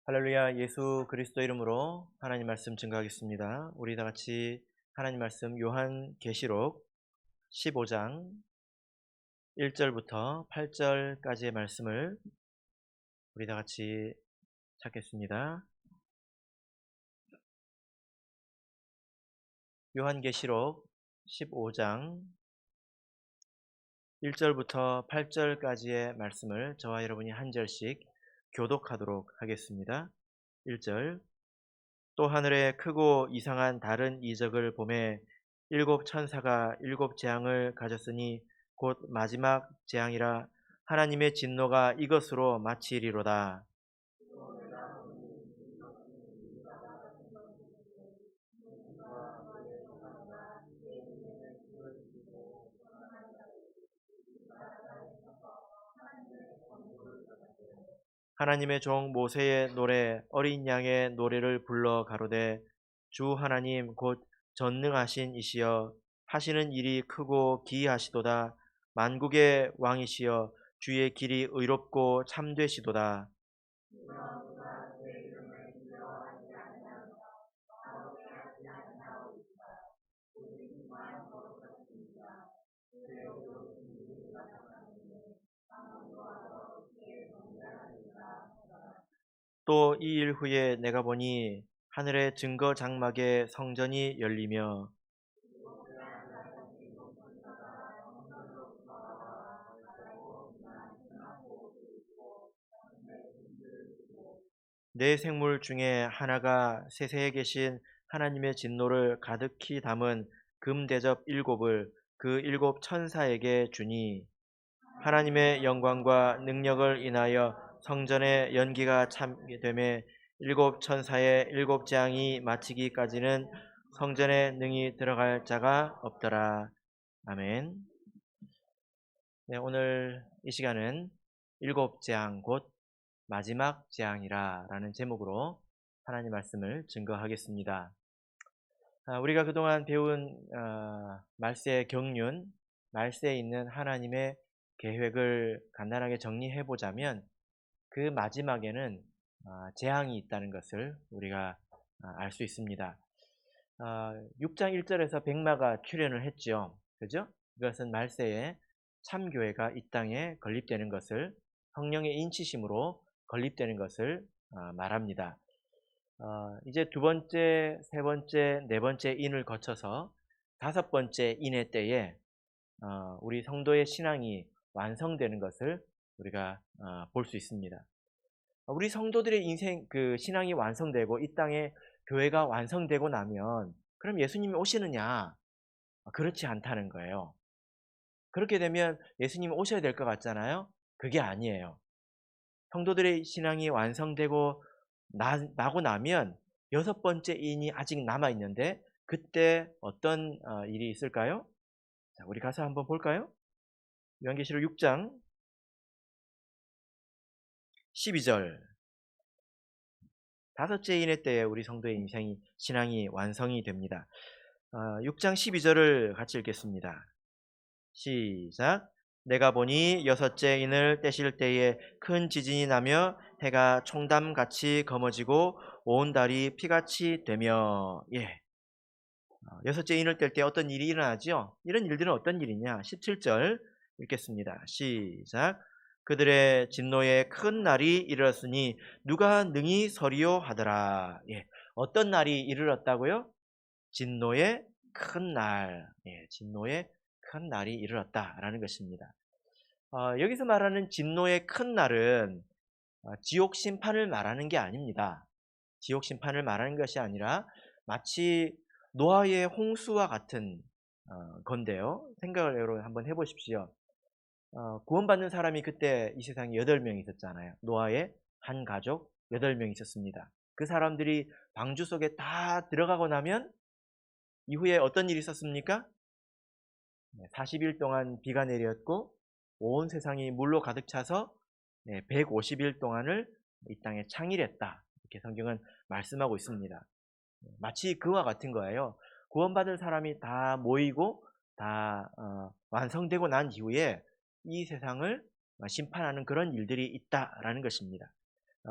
할렐루야. 예수 그리스도 이름으로 하나님 말씀 증거하겠습니다. 우리 다 같이 하나님 말씀 요한계시록 15장 1절부터 8절까지의 말씀을 우리 다 같이 찾겠습니다. 요한계시록 15장 1절부터 8절까지의 말씀을 저와 여러분이 한 절씩 교독하도록 하겠습니다. 1절. 또 하늘에 크고 이상한 다른 이적을 보매 일곱 천사가 일곱 재앙을 가졌으니 곧 마지막 재앙이라. 하나님의 진노가 이것으로 마치리로다. 하나님의 종 모세의 노래 어린 양의 노래를 불러 가로되, 주 하나님 곧 전능하신 이시여 하시는 일이 크고 기이하시도다. 만국의 왕이시여 주의 길이 의롭고 참되시도다. 또 이 일 후에 내가 보니 하늘의 증거 장막의 성전이 열리며 네 생물 중에 하나가 세세에 계신 하나님의 진노를 가득히 담은 금 대접 일곱을 그 일곱 천사에게 주니, 하나님의 영광과 능력을 인하여 성전의 연기가 참되매 일곱 천사의 일곱 재앙이 마치기까지는 성전에 능히 들어갈 자가 없더라. 아멘. 네, 오늘 이 시간은 일곱 재앙 곧 마지막 재앙이라 라는 제목으로 하나님 말씀을 증거하겠습니다. 우리가 그동안 배운 말세의 경륜, 말세에 있는 하나님의 계획을 간단하게 정리해 보자면 그 마지막에는 재앙이 있다는 것을 우리가 알 수 있습니다. 6장 1절에서 백마가 출현을 했죠. 그죠? 이것은 말세에 참교회가 이 땅에 건립되는 것을, 성령의 인치심으로 건립되는 것을 말합니다. 이제 두 번째, 세 번째, 네 번째 인을 거쳐서 다섯 번째 인의 때에 우리 성도의 신앙이 완성되는 것을 우리가 볼 수 있습니다. 우리 성도들의 인생, 신앙이 완성되고 이 땅에 교회가 완성되고 나면 그럼 예수님이 오시느냐? 그렇지 않다는 거예요. 그렇게 되면 예수님이 오셔야 될 것 같잖아요. 그게 아니에요. 성도들의 신앙이 완성되고 나고 나면 여섯 번째 인이 아직 남아 있는데 그때 어떤 일이 있을까요? 자, 우리 가서 한번 볼까요? 요한계시록 6장 12절. 다섯째 인의 때에 우리 성도의 인생이, 신앙이 완성이 됩니다. 6장 12절을 같이 읽겠습니다. 시작. 내가 보니 여섯째 인을 떼실 때에 큰 지진이 나며 해가 총담같이 검어지고 온 달이 피같이 되며. 예. 여섯째 인을 뗄 때 어떤 일이 일어나죠? 이런 일들은 어떤 일이냐? 17절 읽겠습니다. 시작. 그들의 진노의 큰 날이 이르렀으니 누가 능히 서리요 하더라. 예. 어떤 날이 이르렀다고요? 진노의 큰 날. 예. 진노의 큰 날이 이르렀다라는 것입니다. 여기서 말하는 진노의 큰 날은 지옥 심판을 말하는 게 아닙니다. 지옥 심판을 말하는 것이 아니라 마치 노아의 홍수와 같은 건데요. 생각을 여러분 한번 해보십시오. 구원받는 사람이 그때 이 세상에 8명 있었잖아요. 노아의 한 가족 8명 있었습니다. 그 사람들이 방주 속에 다 들어가고 나면 이후에 어떤 일이 있었습니까? 40일 동안 비가 내렸고 온 세상이 물로 가득 차서 150일 동안을 이 땅에 창일했다. 이렇게 성경은 말씀하고 있습니다. 마치 그와 같은 거예요. 구원받은 사람이 다 모이고 다 완성되고 난 이후에 이 세상을 심판하는 그런 일들이 있다라는 것입니다.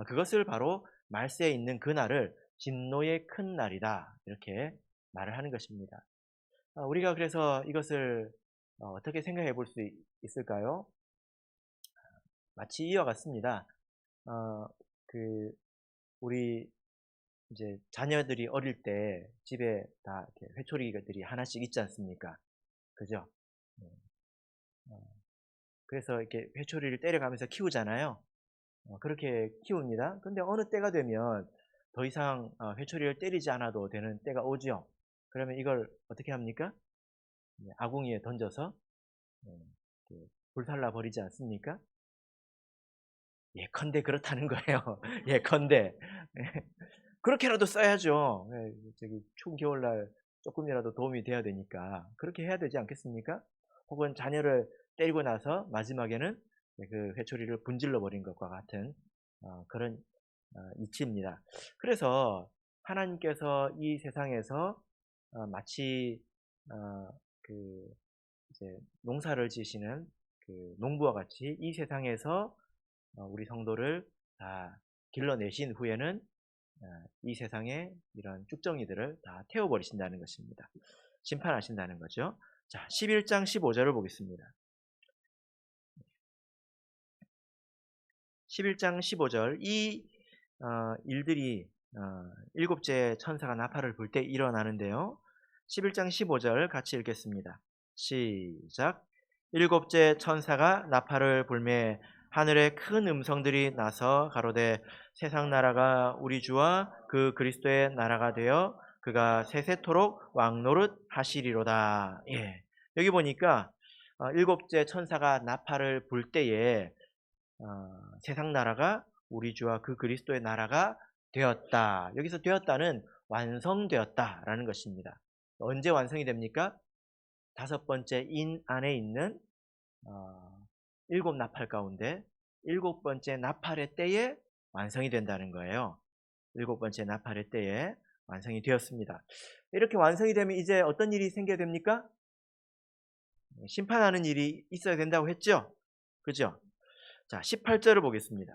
그것을 바로 말세에 있는 그 날을 진노의 큰 날이다. 이렇게 말을 하는 것입니다. 우리가 그래서 이것을 어떻게 생각해 볼 수 있을까요? 마치 이와 같습니다. 어, 그 우리 이제 자녀들이 어릴 때 집에 다 이렇게 회초리들이 하나씩 있지 않습니까? 그죠? 네. 어, 그래서 이렇게 회초리를 때려가면서 키우잖아요. 그렇게 키웁니다. 근데 어느 때가 되면 더 이상 회초리를 때리지 않아도 되는 때가 오죠. 그러면 이걸 어떻게 합니까? 아궁이에 던져서 네, 그 불살라 버리지 않습니까? 예컨대 그렇다는 거예요. 예컨대. 그렇게라도 써야죠. 저기 추운 겨울날 조금이라도 도움이 돼야 되니까 그렇게 해야 되지 않겠습니까? 혹은 자녀를 때리고 나서 마지막에는 그 회초리를 분질러 버린 것과 같은 그런 이치입니다. 그래서 하나님께서 이 세상에서 마치 어, 그 이제 농사를 지시는 그 농부와 같이 이 세상에서 우리 성도를 다 길러내신 후에는 이 세상에 이런 쭉정이들을 다 태워버리신다는 것입니다. 심판하신다는 거죠. 자, 11장 15절을 보겠습니다. 11장 15절 이 일들이 일곱째 천사가 나팔을 불 때 일어나는데요. 11장 15절 같이 읽겠습니다. 시작. 일곱째 천사가 나팔을 불매 하늘에 큰 음성들이 나서 가로되 세상 나라가 우리 주와 그 그리스도의 나라가 되어 그가 세세토록 왕노릇 하시리로다. 예. 여기 보니까 일곱째 천사가 나팔을 불 때에 세상 나라가 우리 주와 그 그리스도의 나라가 되었다. 여기서 되었다는 완성되었다라는 것입니다. 언제 완성이 됩니까? 다섯 번째 인 안에 있는 일곱 나팔 가운데 일곱 번째 나팔의 때에 완성이 된다는 거예요. 일곱 번째 나팔의 때에 완성이 되었습니다. 이렇게 완성이 되면 이제 어떤 일이 생겨야 됩니까? 심판하는 일이 있어야 된다고 했죠? 그죠? 자, 18절을 보겠습니다.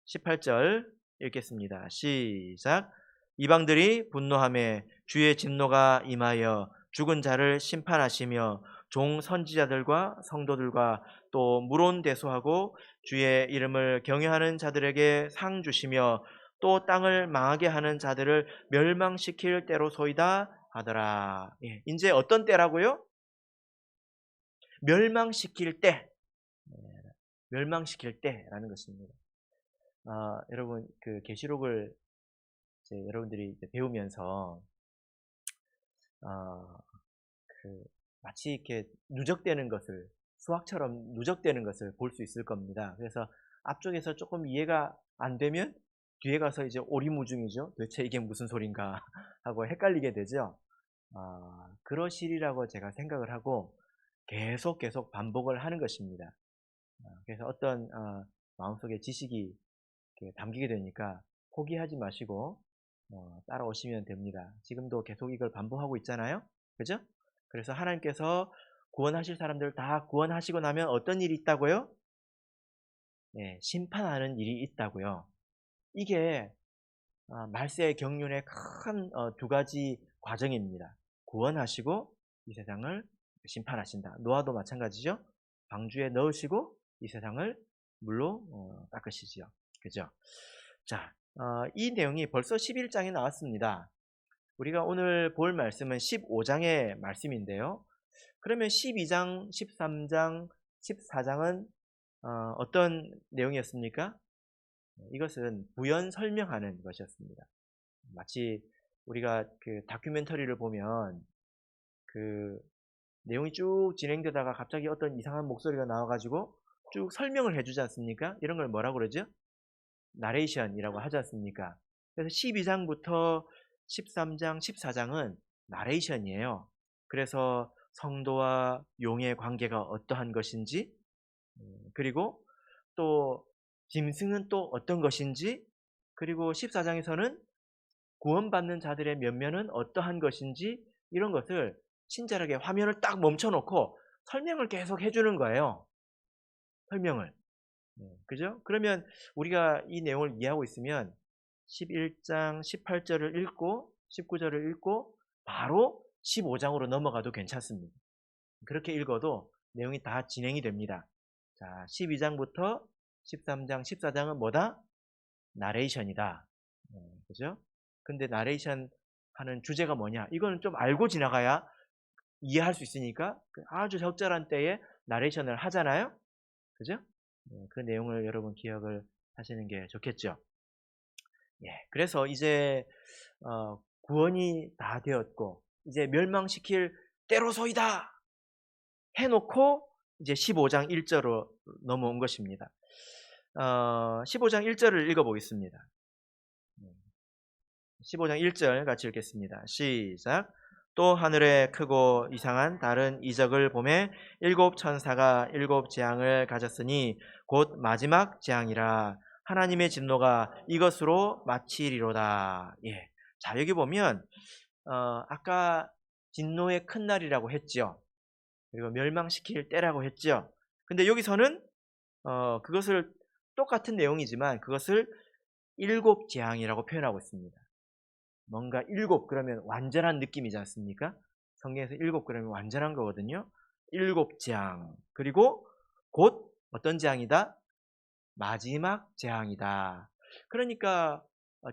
18절 읽겠습니다. 시작. 이방들이 분노하며 주의 진노가 임하여 죽은 자를 심판하시며 종 선지자들과 성도들과 또 물온대소하고 주의 이름을 경외하는 자들에게 상 주시며 또 땅을 망하게 하는 자들을 멸망시킬 때로소이다 하더라. 예, 이제 어떤 때라고요? 멸망시킬 때. 예, 멸망시킬 때라는 것입니다. 여러분 그 계시록을 여러분들이 이제 배우면서 어, 그 마치 이렇게 누적되는 것을 수학처럼 누적되는 것을 볼 수 있을 겁니다. 그래서 앞쪽에서 조금 이해가 안 되면 뒤에 가서 이제 오리무중이죠. 도대체 이게 무슨 소린가 하고 헷갈리게 되죠. 그러시리라고 제가 생각을 하고 계속 반복을 하는 것입니다. 그래서 어떤 마음속에 지식이 담기게 되니까 포기하지 마시고 따라오시면 됩니다. 지금도 계속 이걸 반복하고 있잖아요. 그죠? 그래서 하나님께서 구원하실 사람들을 다 구원하시고 나면 어떤 일이 있다고요? 네, 심판하는 일이 있다고요. 이게 말세의 경륜의 큰 두 가지 과정입니다. 구원하시고 이 세상을 심판하신다. 노아도 마찬가지죠. 방주에 넣으시고 이 세상을 물로 닦으시죠. 그죠? 자, 이 내용이 벌써 11장에 나왔습니다. 우리가 오늘 볼 말씀은 15장의 말씀인데요. 그러면 12장, 13장, 14장은 어떤 내용이었습니까? 이것은 부연 설명하는 것이었습니다. 마치 우리가 그 다큐멘터리를 보면 그 내용이 쭉 진행되다가 갑자기 어떤 이상한 목소리가 나와가지고 쭉 설명을 해주지 않습니까? 이런 걸 뭐라고 그러죠? 나레이션이라고 하지 않습니까? 그래서 12장부터 13장, 14장은 나레이션이에요. 그래서 성도와 용의 관계가 어떠한 것인지, 그리고 또 짐승은 또 어떤 것인지, 그리고 14장에서는 구원받는 자들의 면면은 어떠한 것인지 이런 것을 친절하게 화면을 딱 멈춰놓고 설명을 계속 해주는 거예요. 설명을. 그죠? 그러면 우리가 이 내용을 이해하고 있으면 11장 18절을 읽고 19절을 읽고 바로 15장으로 넘어가도 괜찮습니다. 그렇게 읽어도 내용이 다 진행이 됩니다. 자, 12장부터 13장, 14장은 뭐다? 나레이션이다. 그죠? 근데 나레이션 하는 주제가 뭐냐? 이거는 좀 알고 지나가야 이해할 수 있으니까 아주 적절한 때에 나레이션을 하잖아요. 그죠? 그 내용을 여러분 기억을 하시는 게 좋겠죠. 예, 그래서 이제 구원이 다 되었고 이제 멸망시킬 때로소이다 해놓고 이제 15장 1절로 넘어온 것입니다. 15장 1절을 읽어보겠습니다. 15장 1절 같이 읽겠습니다. 시작. 또 하늘에 크고 이상한 다른 이적을 보매 일곱 천사가 일곱 재앙을 가졌으니 곧 마지막 재앙이라. 하나님의 진노가 이것으로 마치리로다. 예. 자, 여기 보면 아까 진노의 큰 날이라고 했죠. 그리고 멸망시킬 때라고 했죠. 근데 여기서는 그것을 똑같은 내용이지만 그것을 일곱 재앙이라고 표현하고 있습니다. 뭔가 일곱 그러면 완전한 느낌이지 않습니까? 성경에서 일곱 그러면 완전한 거거든요. 일곱 재앙. 그리고 곧 어떤 재앙이다? 마지막 재앙이다. 그러니까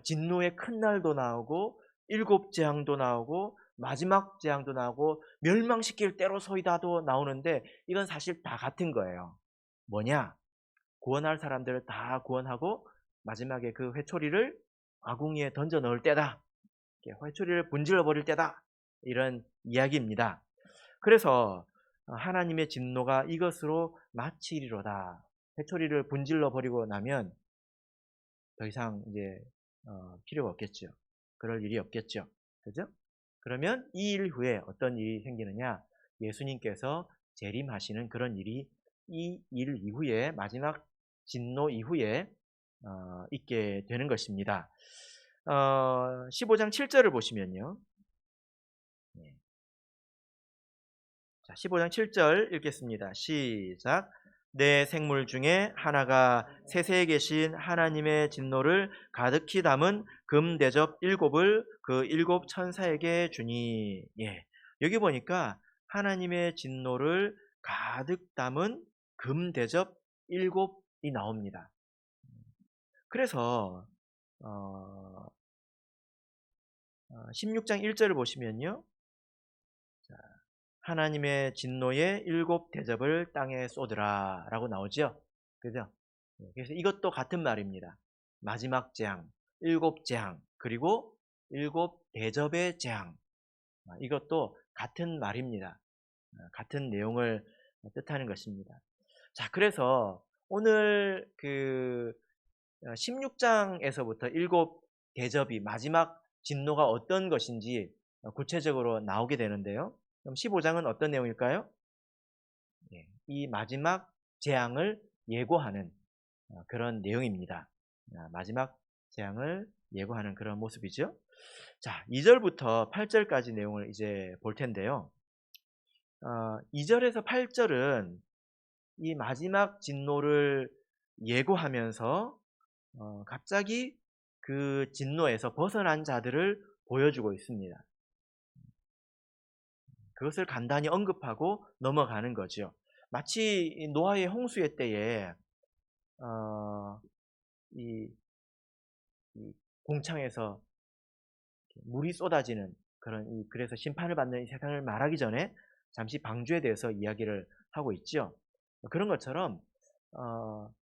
진노의 큰 날도 나오고 일곱 재앙도 나오고 마지막 재앙도 나오고 멸망시킬 때로소이다도 나오는데 이건 사실 다 같은 거예요. 뭐냐? 구원할 사람들을 다 구원하고 마지막에 그 회초리를 아궁이에 던져 넣을 때다. 회초리를 분질러 버릴 때다. 이런 이야기입니다. 그래서 하나님의 진노가 이것으로 마치리로다. 회초리를 분질러 버리고 나면 더 이상 이제 필요가 없겠죠. 그럴 일이 없겠죠. 그죠? 그러면 이 일 후에 어떤 일이 생기느냐? 예수님께서 재림하시는 그런 일이 이 일 이후에 마지막 진노 이후에 있게 되는 것입니다. 15장 7절을 보시면요. 자, 15장 7절 읽겠습니다. 시작. 내 생물 중에 하나가 세세에 계신 하나님의 진노를 가득히 담은 금 대접 일곱을 그 일곱 천사에게 주니. 예. 여기 보니까 하나님의 진노를 가득 담은 금 대접 일곱이 나옵니다. 그래서 16장 1절을 보시면요. 하나님의 진노의 일곱 대접을 땅에 쏟으라 라고 나오죠. 그죠? 그래서 이것도 같은 말입니다. 마지막 재앙, 일곱 재앙, 그리고 일곱 대접의 재앙. 이것도 같은 말입니다. 같은 내용을 뜻하는 것입니다. 자, 그래서 오늘 그 16장에서부터 일곱 대접이 마지막 진노가 어떤 것인지 구체적으로 나오게 되는데요. 그럼 15장은 어떤 내용일까요? 이 마지막 재앙을 예고하는 그런 내용입니다. 마지막 재앙을 예고하는 그런 모습이죠. 자, 2절부터 8절까지 내용을 이제 볼 텐데요. 2절에서 8절은 이 마지막 진노를 예고하면서 갑자기 그 진노에서 벗어난 자들을 보여주고 있습니다. 그것을 간단히 언급하고 넘어가는 거죠. 마치 노아의 홍수의 때에 이 공창에서 물이 쏟아지는 그런 그래서 심판을 받는 이 세상을 말하기 전에 잠시 방주에 대해서 이야기를 하고 있죠. 그런 것처럼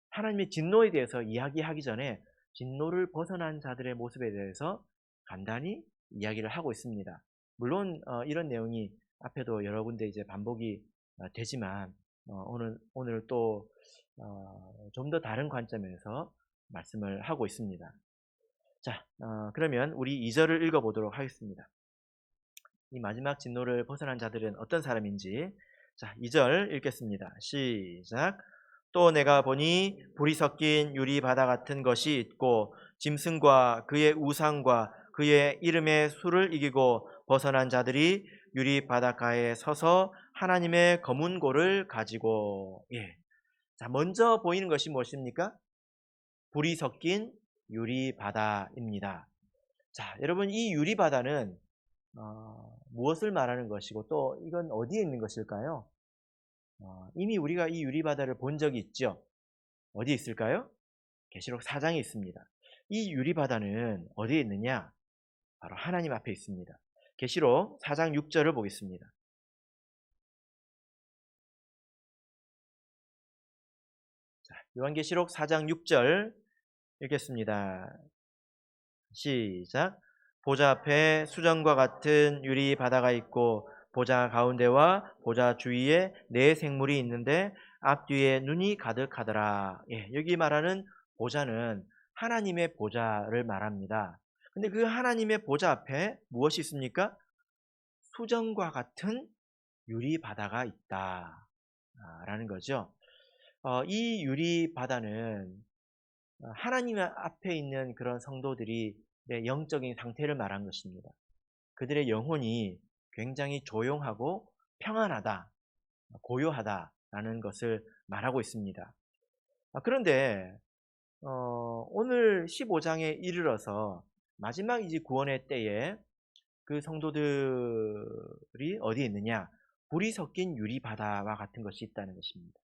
하나님의 진노에 대해서 이야기하기 전에 진노를 벗어난 자들의 모습에 대해서 간단히 이야기를 하고 있습니다. 물론 이런 내용이 앞에도 여러 군데 이제 반복이 되지만 오늘 또 좀 더 다른 관점에서 말씀을 하고 있습니다. 자, 그러면 우리 2절을 읽어보도록 하겠습니다. 이 마지막 진노를 벗어난 자들은 어떤 사람인지. 자, 2절 읽겠습니다. 시작. 또 내가 보니 불이 섞인 유리바다 같은 것이 있고 짐승과 그의 우상과 그의 이름의 수를 이기고 벗어난 자들이 유리바닷가에 서서 하나님의 검은 고를 가지고. 자, 먼저 보이는 것이 무엇입니까? 불이 섞인 유리바다입니다. 자, 여러분 이 유리바다는 무엇을 말하는 것이고 또 이건 어디에 있는 것일까요? 이미 우리가 이 유리바다를 본 적이 있죠. 어디에 있을까요? 계시록 4장에 있습니다. 이 유리바다는 어디에 있느냐? 바로 하나님 앞에 있습니다. 계시록 4장 6절을 보겠습니다. 자, 요한계시록 4장 6절 읽겠습니다. 시작. 보좌 앞에 수정과 같은 유리 바다가 있고 보좌 가운데와 보좌 주위에 네 생물이 있는데 앞뒤에 눈이 가득하더라. 예, 여기 말하는 보좌는 하나님의 보좌를 말합니다. 근데 그 하나님의 보좌 앞에 무엇이 있습니까? 수정과 같은 유리 바다가 있다. 라는 거죠. 이 유리 바다는 하나님 앞에 있는 그런 성도들이 영적인 상태를 말한 것입니다. 그들의 영혼이 굉장히 조용하고 평안하다, 고요하다라는 것을 말하고 있습니다. 그런데 오늘 15장에 이르러서 마지막 이제 구원의 때에 그 성도들이 어디에 있느냐? 불이 섞인 유리바다와 같은 것이 있다는 것입니다.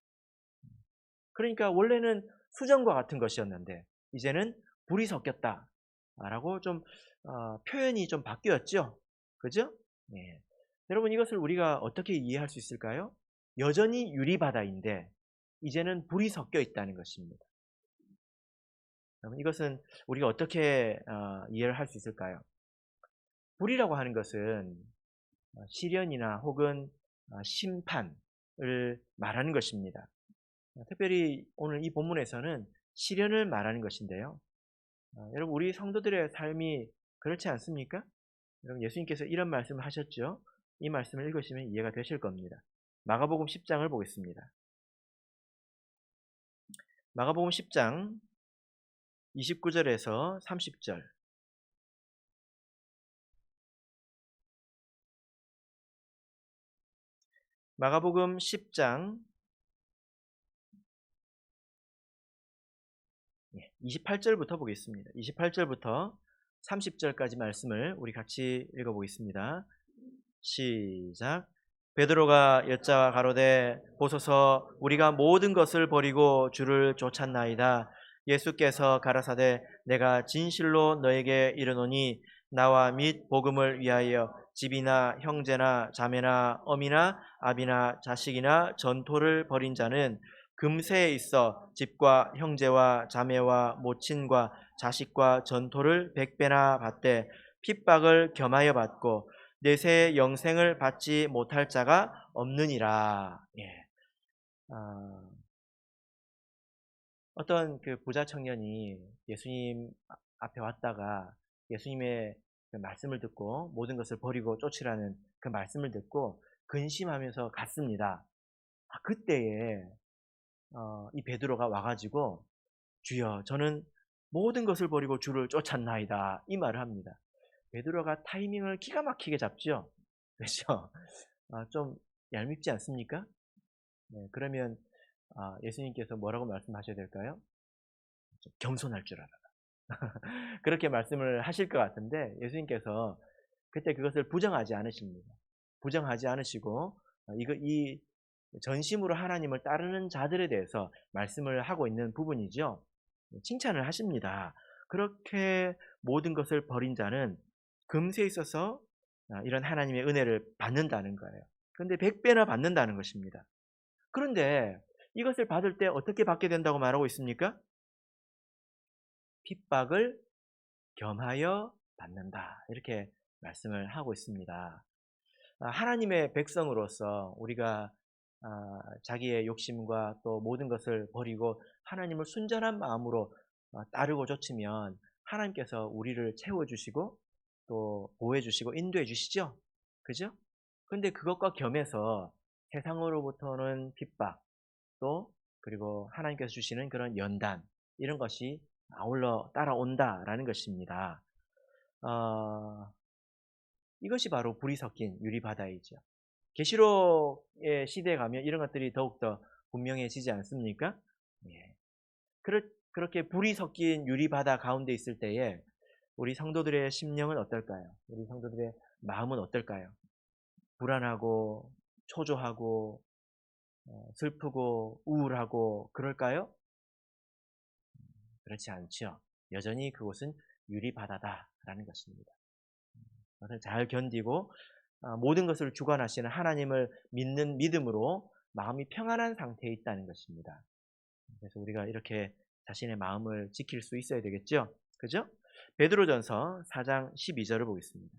그러니까 원래는 수정과 같은 것이었는데 이제는 불이 섞였다라고 좀 표현이 좀 바뀌었죠. 그죠? 네. 여러분 이것을 우리가 어떻게 이해할 수 있을까요? 여전히 유리바다인데 이제는 불이 섞여 있다는 것입니다. 그럼 이것은 우리가 어떻게 이해를 할 수 있을까요? 불이라고 하는 것은 시련이나 혹은 심판을 말하는 것입니다. 특별히 오늘 이 본문에서는 시련을 말하는 것인데요. 여러분 우리 성도들의 삶이 그렇지 않습니까? 여러분 예수님께서 이런 말씀을 하셨죠. 이 말씀을 읽으시면 이해가 되실 겁니다. 마가복음 10장을 보겠습니다. 마가복음 10장 29절에서 30절. 마가복음 10장 28절부터 보겠습니다. 28절부터 30절까지 말씀을 우리 같이 읽어보겠습니다. 시작. 베드로가 여자와 가로되 보소서 우리가 모든 것을 버리고 주를 쫓았나이다. 예수께서 가라사대 내가 진실로 너에게 이르노니 나와 및 복음을 위하여 집이나 형제나 자매나 어미나 아비나 자식이나 전토를 벌인 자는 금세에 있어 집과 형제와 자매와 모친과 자식과 전토를 100배나 받되 핍박을 겸하여 받고 내세 영생을 받지 못할 자가 없느니라. 예. 어떤 그 부자 청년이 예수님 앞에 왔다가 예수님의 그 말씀을 듣고 모든 것을 버리고 쫓으라는 그 말씀을 듣고 근심하면서 갔습니다. 그때에 이 베드로가 와가지고 주여 저는 모든 것을 버리고 주를 쫓았나이다 이 말을 합니다. 베드로가 타이밍을 기가 막히게 잡죠. 그렇죠? 좀 얄밉지 않습니까? 네, 그러면 예수님께서 뭐라고 말씀하셔야 될까요? 좀 겸손할 줄 알아라. 그렇게 말씀을 하실 것 같은데 예수님께서 그때 그것을 부정하지 않으십니다. 부정하지 않으시고 이 전심으로 하나님을 따르는 자들에 대해서 말씀을 하고 있는 부분이죠. 칭찬을 하십니다. 그렇게 모든 것을 버린 자는 금세에 있어서 이런 하나님의 은혜를 받는다는 거예요. 그런데 100배나 받는다는 것입니다. 그런데 이것을 받을 때 어떻게 받게 된다고 말하고 있습니까? 핍박을 겸하여 받는다. 이렇게 말씀을 하고 있습니다. 하나님의 백성으로서 우리가 자기의 욕심과 또 모든 것을 버리고 하나님을 순전한 마음으로 따르고 좇으면 하나님께서 우리를 채워주시고 또 보호해주시고 인도해주시죠. 그죠? 근데 그것과 겸해서 세상으로부터는 핍박 또 그리고 하나님께서 주시는 그런 연단 이런 것이 아울러 따라온다라는 것입니다. 이것이 바로 불이 섞인 유리바다이죠. 계시록의 시대에 가면 이런 것들이 더욱더 분명해지지 않습니까? 예. 그렇게 불이 섞인 유리바다 가운데 있을 때에 우리 성도들의 심령은 어떨까요? 우리 성도들의 마음은 어떨까요? 불안하고 초조하고 슬프고 우울하고 그럴까요? 그렇지 않죠. 여전히 그곳은 유리바다다라는 것입니다. 그것을 잘 견디고 모든 것을 주관하시는 하나님을 믿는 믿음으로 마음이 평안한 상태에 있다는 것입니다. 그래서 우리가 이렇게 자신의 마음을 지킬 수 있어야 되겠죠? 그죠? 베드로전서 4장 12절을 보겠습니다.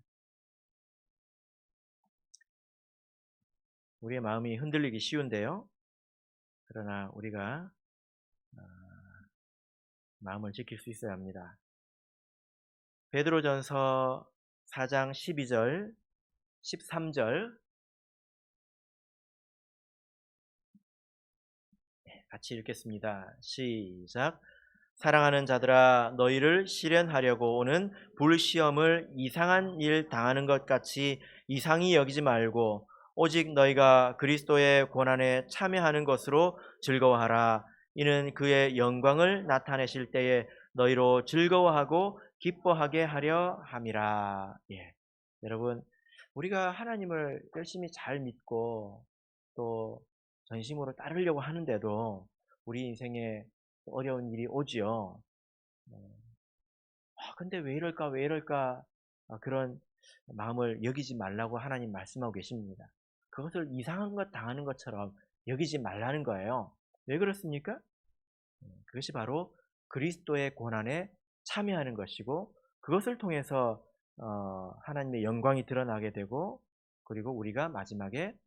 우리의 마음이 흔들리기 쉬운데요. 그러나 우리가 마음을 지킬 수 있어야 합니다. 베드로전서 4장 12절, 13절 같이 읽겠습니다. 시작. 사랑하는 자들아 너희를 시련하려고 오는 불시험을 이상한 일 당하는 것 같이 이상히 여기지 말고 오직 너희가 그리스도의 고난에 참여하는 것으로 즐거워하라. 이는 그의 영광을 나타내실 때에 너희로 즐거워하고 기뻐하게 하려 함이라. 예. 여러분 우리가 하나님을 열심히 잘 믿고 또 전심으로 따르려고 하는데도 우리 인생에 어려운 일이 오지요. 근데 왜 이럴까, 왜 이럴까, 그런 마음을 여기지 말라고 하나님 말씀하고 계십니다. 그것을 이상한 것 당하는 것처럼 여기지 말라는 거예요. 왜 그렇습니까? 그것이 바로 그리스도의 고난에 참여하는 것이고 그것을 통해서 하나님의 영광이 드러나게 되고 그리고 우리가 마지막에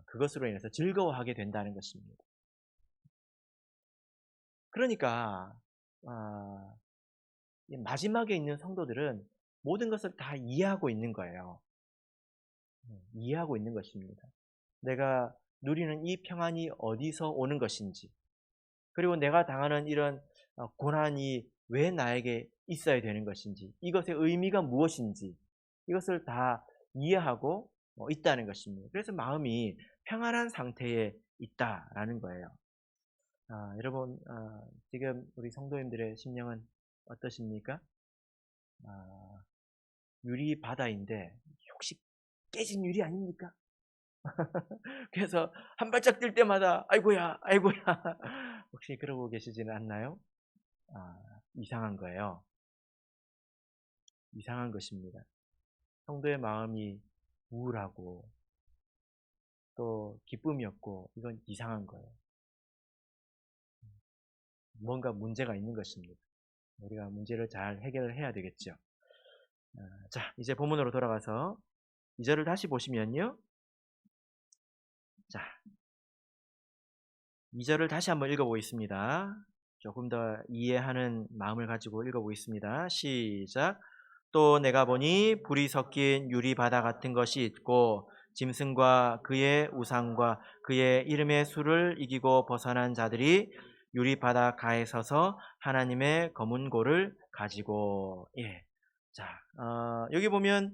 그것으로 인해서 즐거워하게 된다는 것입니다. 그러니까 마지막에 있는 성도들은 모든 것을 다 이해하고 있는 거예요. 이해하고 있는 것입니다. 내가 누리는 이 평안이 어디서 오는 것인지 그리고 내가 당하는 이런 고난이 왜 나에게 있어야 되는 것인지 이것의 의미가 무엇인지 이것을 다 이해하고 있다는 것입니다. 그래서 마음이 평안한 상태에 있다라는 거예요. 여러분 지금 우리 성도님들의 심령은 어떠십니까? 유리 바다인데 혹시 깨진 유리 아닙니까? 그래서 한 발짝 뛸 때마다 아이고야 아이고야 혹시 그러고 계시지는 않나요? 이상한 거예요. 이상한 것입니다. 성도의 마음이 우울하고 또 기쁨이 없고 이건 이상한 거예요. 뭔가 문제가 있는 것입니다. 우리가 문제를 잘 해결을 해야 되겠죠. 자, 이제 본문으로 돌아가서 2절을 다시 보시면요. 자, 2절을 다시 한번 읽어보겠습니다. 조금 더 이해하는 마음을 가지고 읽어보겠습니다. 시작. 또 내가 보니 불이 섞인 유리바다 같은 것이 있고 짐승과 그의 우상과 그의 이름의 수를 이기고 벗어난 자들이 유리바다 가에 서서 하나님의 검은 고를 가지고 자 여기 보면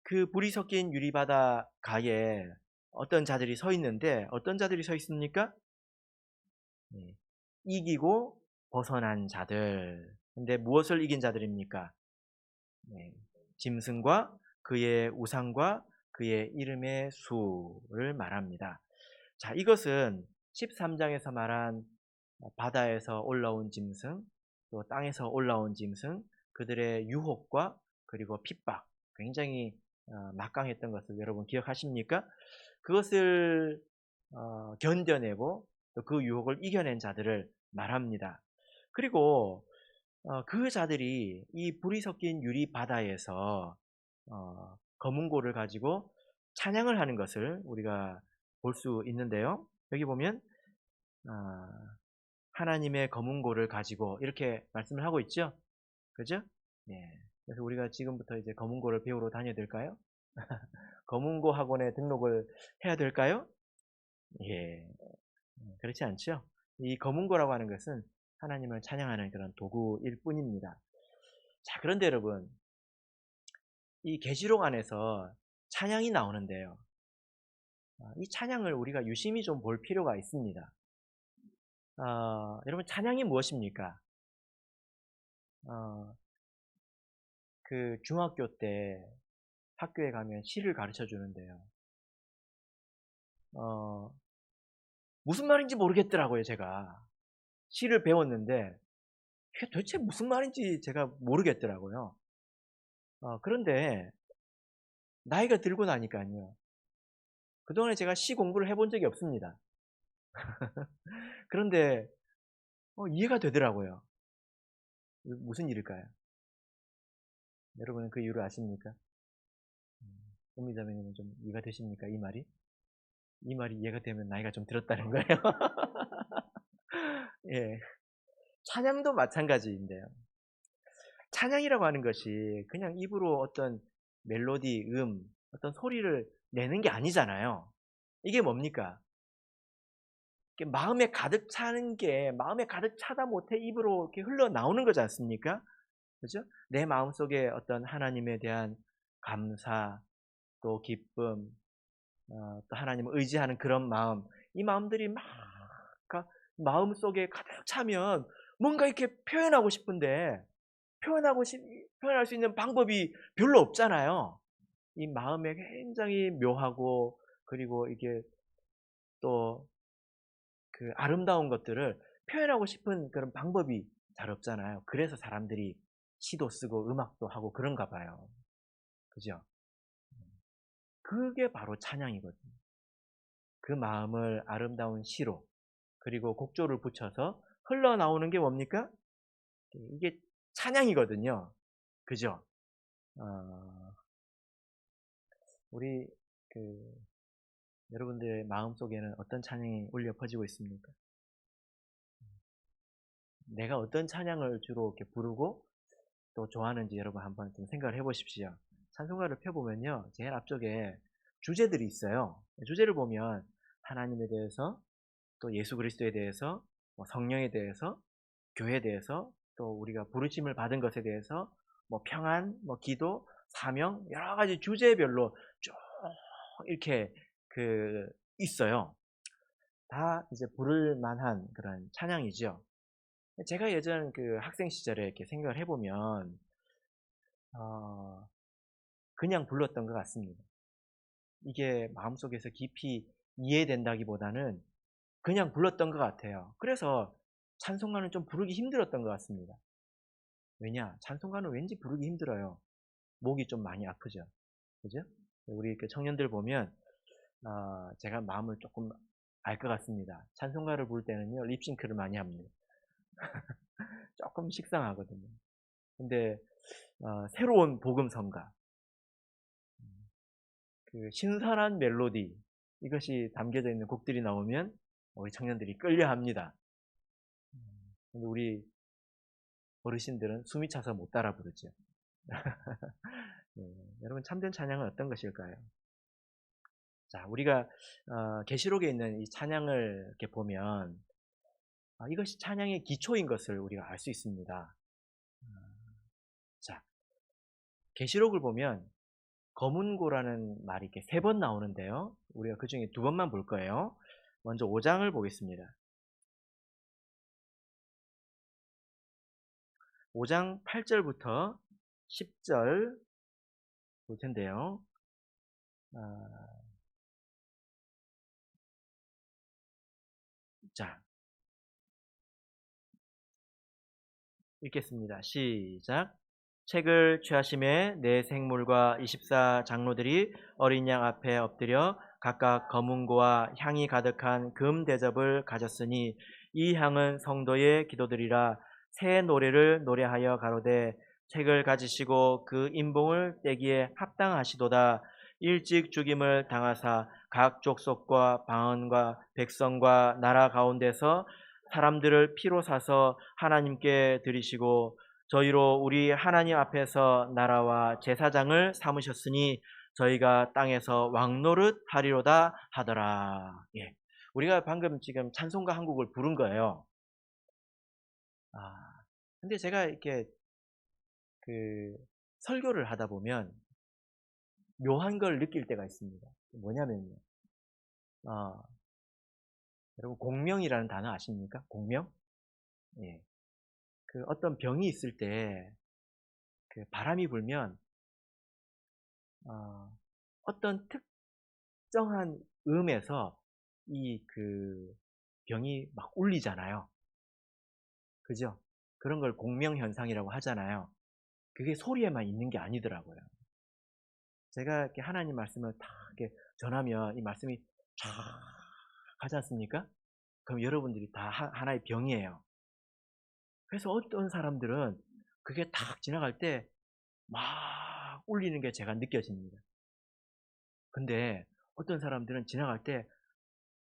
그 불이 섞인 유리바다 가에 어떤 자들이 서 있는데 어떤 자들이 서 있습니까? 이기고 벗어난 자들. 근데 무엇을 이긴 자들입니까? 짐승과 그의 우상과 그의 이름의 수를 말합니다. 자, 이것은 13장에서 말한 바다에서 올라온 짐승, 또 땅에서 올라온 짐승, 그들의 유혹과 그리고 핍박, 굉장히 막강했던 것을 여러분 기억하십니까? 그것을 견뎌내고 또 그 유혹을 이겨낸 자들을 말합니다. 그리고 그 자들이 이 불이 섞인 유리 바다에서 검은고를 가지고 찬양을 하는 것을 우리가 볼 수 있는데요. 여기 보면 하나님의 검은고를 가지고 이렇게 말씀을 하고 있죠. 그죠? 네. 그래서 우리가 지금부터 이제 검은고를 배우러 다녀야 될까요? 검은고 학원에 등록을 해야 될까요? 예. 그렇지 않죠? 이 검은고라고 하는 것은 하나님을 찬양하는 그런 도구일 뿐입니다. 자, 그런데 여러분, 이 계시록 안에서 찬양이 나오는데요. 이 찬양을 우리가 유심히 좀 볼 필요가 있습니다. 여러분 찬양이 무엇입니까? 어 그 중학교 때 학교에 가면 시를 가르쳐 주는데요. 어 무슨 말인지 모르겠더라고요 제가. 시를 배웠는데 그게 도대체 무슨 말인지 제가 모르겠더라고요. 그런데 나이가 들고 나니깐요. 그동안에 제가 시 공부를 해본 적이 없습니다. 그런데 이해가 되더라고요. 무슨 일일까요? 여러분은 그 이유를 아십니까? 음미자매님은 좀 이해가 되십니까? 이 말이? 이 말이 이해가 되면 나이가 좀 들었다는 거예요. 예. 찬양도 마찬가지인데요. 찬양이라고 하는 것이 그냥 입으로 어떤 멜로디, 어떤 소리를 내는 게 아니잖아요. 이게 뭡니까? 이게 마음에 가득 차는 게 마음에 가득 차다 못해 입으로 이렇게 흘러나오는 거지 않습니까? 그죠? 내 마음속에 어떤 하나님에 대한 감사, 또 기쁨, 또 하나님을 의지하는 그런 마음, 이 마음들이 막 마음속에 가득 차면 뭔가 이렇게 표현하고 싶은데 표현하고 싶 표현할 수 있는 방법이 별로 없잖아요. 이 마음에 굉장히 묘하고 그리고 이게 또 그 아름다운 것들을 표현하고 싶은 그런 방법이 잘 없잖아요. 그래서 사람들이 시도 쓰고 음악도 하고 그런가 봐요. 그죠? 그게 바로 찬양이거든요. 그 마음을 아름다운 시로 그리고 곡조를 붙여서 흘러나오는 게 뭡니까? 이게 찬양이거든요. 그죠? 어 우리 그 여러분들의 마음속에는 어떤 찬양이 울려 퍼지고 있습니까? 내가 어떤 찬양을 주로 이렇게 부르고 또 좋아하는지 여러분 한번 좀 생각을 해 보십시오. 찬송가를 펴 보면요. 제일 앞쪽에 주제들이 있어요. 주제를 보면 하나님에 대해서 또 예수 그리스도에 대해서 뭐 성령에 대해서 교회에 대해서 또 우리가 부르심을 받은 것에 대해서 뭐 평안, 뭐 기도, 사명 여러 가지 주제별로 쭉 이렇게 그 있어요. 다 이제 부를 만한 그런 찬양이죠. 제가 예전 그 학생 시절에 이렇게 생각을 해 보면 어 그냥 불렀던 것 같습니다. 이게 마음속에서 깊이 이해된다기보다는 그냥 불렀던 것 같아요. 그래서 찬송가는 좀 부르기 힘들었던 것 같습니다. 왜냐? 찬송가는 왠지 부르기 힘들어요. 목이 좀 많이 아프죠. 그죠? 우리 그 청년들 보면 제가 마음을 조금 알 것 같습니다. 찬송가를 부를 때는요 립싱크를 많이 합니다. 조금 식상하거든요. 근데 새로운 복음성가, 그 신선한 멜로디 이것이 담겨져 있는 곡들이 나오면 우리 청년들이 끌려합니다. 근데 우리 어르신들은 숨이 차서 못 따라 부르죠. 네, 여러분 참된 찬양은 어떤 것일까요? 자, 우리가 계시록에 있는 이 찬양을 이렇게 보면 이것이 찬양의 기초인 것을 우리가 알 수 있습니다. 자, 계시록을 보면 검은고라는 말이 이렇게 3번 나오는데요. 우리가 그중에 2번만 볼 거예요. 먼저 5장을 보겠습니다. 5장 8절부터 10절 볼 텐데요. 아, 자, 읽겠습니다. 시작. 책을 취하심에 네 생물과 24 장로들이 어린 양 앞에 엎드려 각각 검은고와 향이 가득한 금 대접을 가졌으니 이 향은 성도의 기도들이라 새 노래를 노래하여 가로되 책을 가지시고 그 인봉을 떼기에 합당하시도다. 일찍 죽임을 당하사 각 족속과 방언과 백성과 나라 가운데서 사람들을 피로 사서 하나님께 드리시고 저희로 우리 하나님 앞에서 나라와 제사장을 삼으셨으니 저희가 땅에서 왕노릇 하리로다 하더라. 예. 우리가 방금 지금 찬송가 한 곡을 부른 거예요. 아, 근데 제가 이렇게 그 설교를 하다 보면 묘한 걸 느낄 때가 있습니다. 뭐냐면요. 어, 여러분 공명이라는 단어 아십니까? 공명? 예. 그 어떤 병이 있을 때 그 바람이 불면 어, 어떤 특정한 음에서 이 그 병이 막 울리잖아요. 그죠? 그런 걸 공명 현상이라고 하잖아요. 그게 소리에만 있는 게 아니더라고요. 제가 이렇게 하나님 말씀을 다 이렇게 전하면 이 말씀이 쫙 가지 않습니까? 그럼 여러분들이 다 하나의 병이에요. 그래서 어떤 사람들은 그게 탁 지나갈 때 막 울리는 게 제가 느껴집니다. 근데 어떤 사람들은 지나갈 때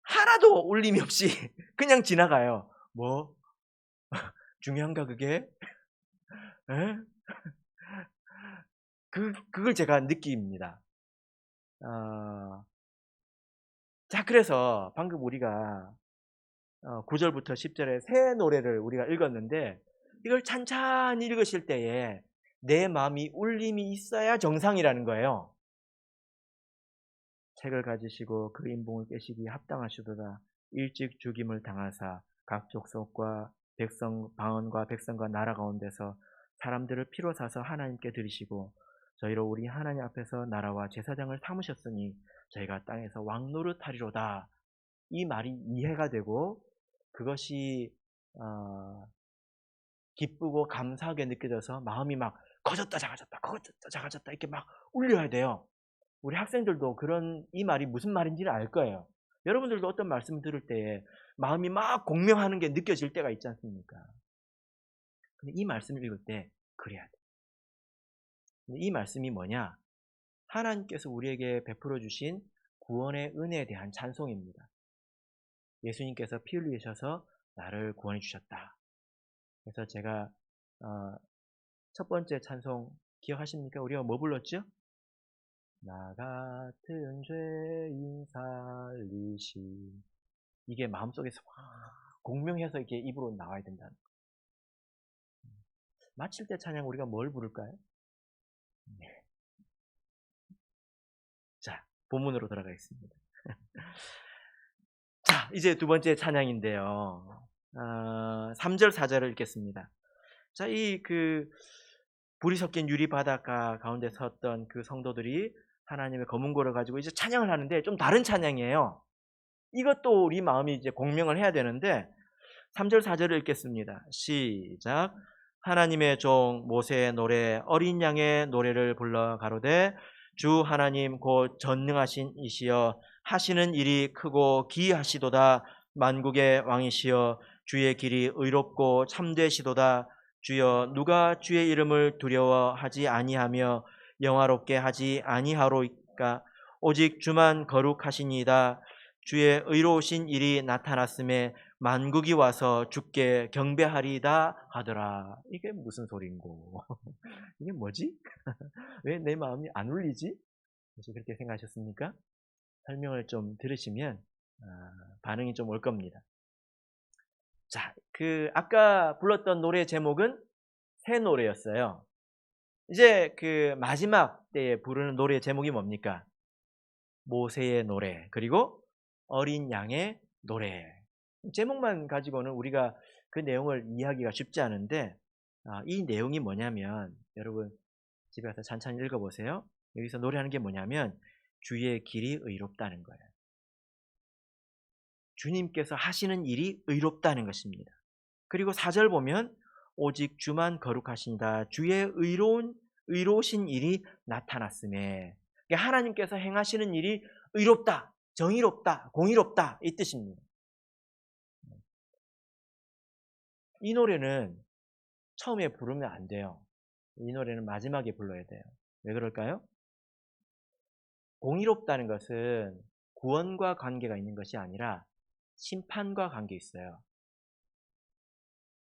하나도 울림이 없이 그냥 지나가요. 뭐? 중요한가 그게? 에? 그걸 제가 느낍니다. 어, 자, 그래서 방금 우리가 9절부터 10절에 새 노래를 우리가 읽었는데 이걸 찬찬히 읽으실 때에 내 마음이 울림이 있어야 정상이라는 거예요. 책을 가지시고 그 인봉을 깨시기 합당하시도다. 일찍 죽임을 당하사 각 족속과 백성 방언과 백성과 나라 가운데서 사람들을 피로 사서 하나님께 드리시고 저희로 우리 하나님 앞에서 나라와 제사장을 삼으셨으니 저희가 땅에서 왕노릇하리로다. 이 말이 이해가 되고 그것이 기쁘고 감사하게 느껴져서 마음이 막 커졌다 작아졌다 커졌다 작아졌다 이렇게 막 울려야 돼요. 우리 학생들도 그런 이 말이 무슨 말인지를 알 거예요. 여러분들도 어떤 말씀 들을 때에 마음이 막 공명하는 게 느껴질 때가 있지 않습니까? 근데 이 말씀을 읽을 때 그래야 돼. 근데 이 말씀이 뭐냐? 하나님께서 우리에게 베풀어 주신 구원의 은혜에 대한 찬송입니다. 예수님께서 피 흘리셔서 나를 구원해 주셨다. 그래서 제가 첫 번째 찬송 기억하십니까? 우리가 뭐 불렀죠? 나 같은 죄인 살리신 이게 마음속에서 확 공명해서 이렇게 입으로 나와야 된다는 거. 마칠 때 찬양 우리가 뭘 부를까요? 네. 자, 본문으로 돌아가겠습니다. 자, 이제 두 번째 찬양인데요. 3절, 4절을 읽겠습니다. 자, 불이 섞인 유리 바닷가 가운데 섰던 그 성도들이 하나님의 검은고를 가지고 이제 찬양을 하는데 좀 다른 찬양이에요. 이것도 우리 마음이 이제 공명을 해야 되는데 3절, 4절을 읽겠습니다. 시작. 하나님의 종 모세의 노래 어린 양의 노래를 불러 가로되 주 하나님 곧 전능하신 이시여 하시는 일이 크고 기이하시도다. 만국의 왕이시여 주의 길이 의롭고 참되시도다. 주여 누가 주의 이름을 두려워하지 아니하며 영화롭게 하지 아니하로이까. 오직 주만 거룩하시니이다. 주의 의로우신 일이 나타났음에 만국이 와서 주께 경배하리다 하더라. 이게 무슨 소린고? 이게 뭐지? 왜 내 마음이 안 울리지? 혹시 그렇게 생각하셨습니까? 설명을 좀 들으시면 반응이 좀 올 겁니다. 자, 아까 불렀던 노래 제목은 새 노래였어요. 이제 마지막 때에 부르는 노래 제목이 뭡니까? 모세의 노래, 그리고 어린 양의 노래. 제목만 가지고는 우리가 그 내용을 이해하기가 쉽지 않은데 이 내용이 뭐냐면 여러분 집에 가서 찬찬히 읽어보세요. 여기서 노래하는 게 뭐냐면 주의 길이 의롭다는 거예요. 주님께서 하시는 일이 의롭다는 것입니다. 그리고 4절 보면 오직 주만 거룩하시니다. 주의 의로우신 일이 나타났음에 그러니까 하나님께서 행하시는 일이 의롭다, 정의롭다, 공의롭다 이 뜻입니다. 이 노래는 처음에 부르면 안 돼요. 이 노래는 마지막에 불러야 돼요. 왜 그럴까요? 공의롭다는 것은 구원과 관계가 있는 것이 아니라 심판과 관계 있어요.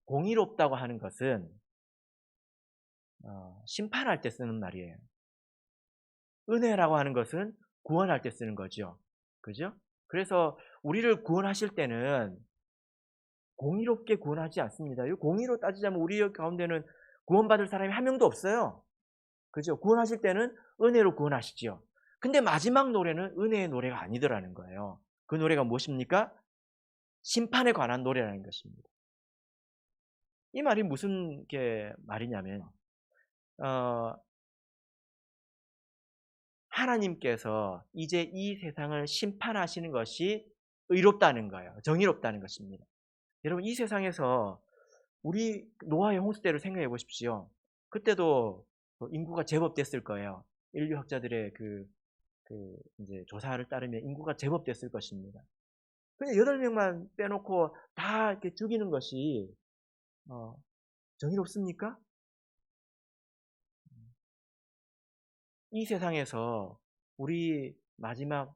공의롭다고 하는 것은 심판할 때 쓰는 말이에요. 은혜라고 하는 것은 구원할 때 쓰는 거죠. 그죠? 그래서 우리를 구원하실 때는 공의롭게 구원하지 않습니다. 공의로 따지자면 우리 가운데는 구원받을 사람이 한 명도 없어요. 그죠? 구원하실 때는 은혜로 구원하시지요. 근데 마지막 노래는 은혜의 노래가 아니더라는 거예요. 그 노래가 무엇입니까? 심판에 관한 노래라는 것입니다. 이 말이 무슨 말이냐면 어 하나님께서 이제 이 세상을 심판하시는 것이 의롭다는 거예요. 정의롭다는 것입니다. 여러분 이 세상에서 우리 노아의 홍수 때를 생각해 보십시오. 그때도 인구가 제법 됐을 거예요. 인류학자들의 이제 조사를 따르면 인구가 제법 됐을 것입니다. 근데 8명만 빼놓고 다 이렇게 죽이는 것이 어, 정의롭습니까? 이 세상에서 우리 마지막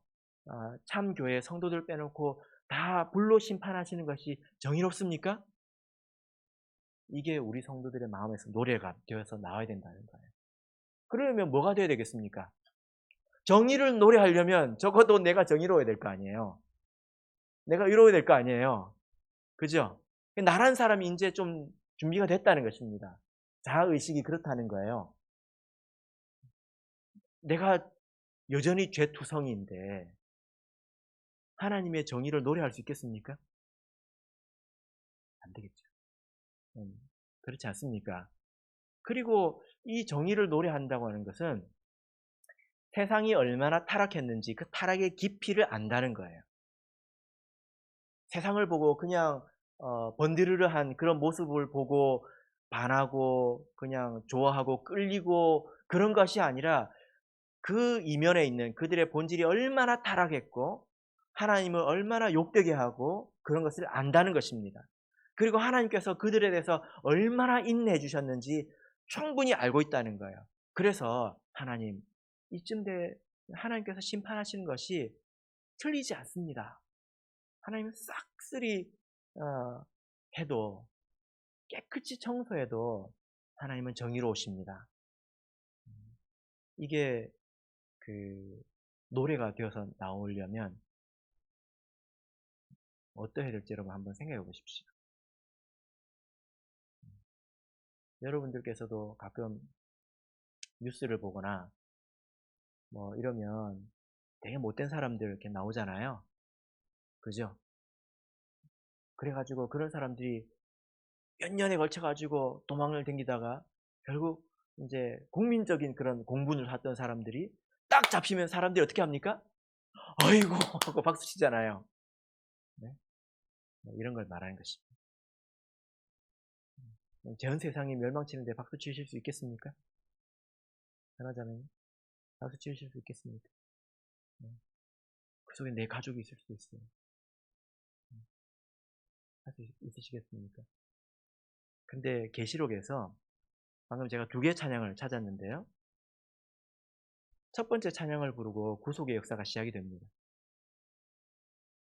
참교회 성도들 빼놓고 다 불로 심판하시는 것이 정의롭습니까? 이게 우리 성도들의 마음에서 노래가 되어서 나와야 된다는 거예요. 그러면 뭐가 되어야 되겠습니까? 정의를 노래하려면 적어도 내가 정의로워야 될 거 아니에요. 내가 의로워야 될 거 아니에요. 그죠? 나란 사람이 이제 좀 준비가 됐다는 것입니다. 자아의식이 그렇다는 거예요. 내가 여전히 죄투성이인데 하나님의 정의를 노래할 수 있겠습니까? 안 되겠죠. 그렇지 않습니까? 그리고 이 정의를 노래한다고 하는 것은 세상이 얼마나 타락했는지 그 타락의 깊이를 안다는 거예요. 세상을 보고 그냥 번드르르한 그런 모습을 보고 반하고 그냥 좋아하고 끌리고 그런 것이 아니라 그 이면에 있는 그들의 본질이 얼마나 타락했고 하나님을 얼마나 욕되게 하고 그런 것을 안다는 것입니다. 그리고 하나님께서 그들에 대해서 얼마나 인내해 주셨는지 충분히 알고 있다는 거예요. 그래서 하나님, 이쯤 돼 하나님께서 심판하시는 것이 틀리지 않습니다. 하나님은 싹쓸이 해도 깨끗이 청소해도 하나님은 정의로우십니다. 이게 노래가 되어서 나오려면 어떠해야 될지 여러분 한번 생각해 보십시오. 여러분들께서도 가끔 뉴스를 보거나 뭐 이러면 되게 못된 사람들 이렇게 나오잖아요. 그죠? 그래가지고 그런 사람들이 몇 년에 걸쳐가지고 도망을 댕기다가 결국 이제 국민적인 그런 공분을 샀던 사람들이 딱 잡히면 사람들이 어떻게 합니까? 아이고 하고 박수 치잖아요. 네? 이런 걸 말하는 것입니다. 전 세상이 멸망치는데 박수 치실 수 있겠습니까? 그러잖아요. 박수 치실 수 있겠습니까? 그 속에 내 가족이 있을 수도 있어요. 할 수 있으시겠습니까? 근데 계시록에서 방금 제가 2개의 찬양을 찾았는데요. 첫 번째 찬양을 부르고 구속의 역사가 시작이 됩니다.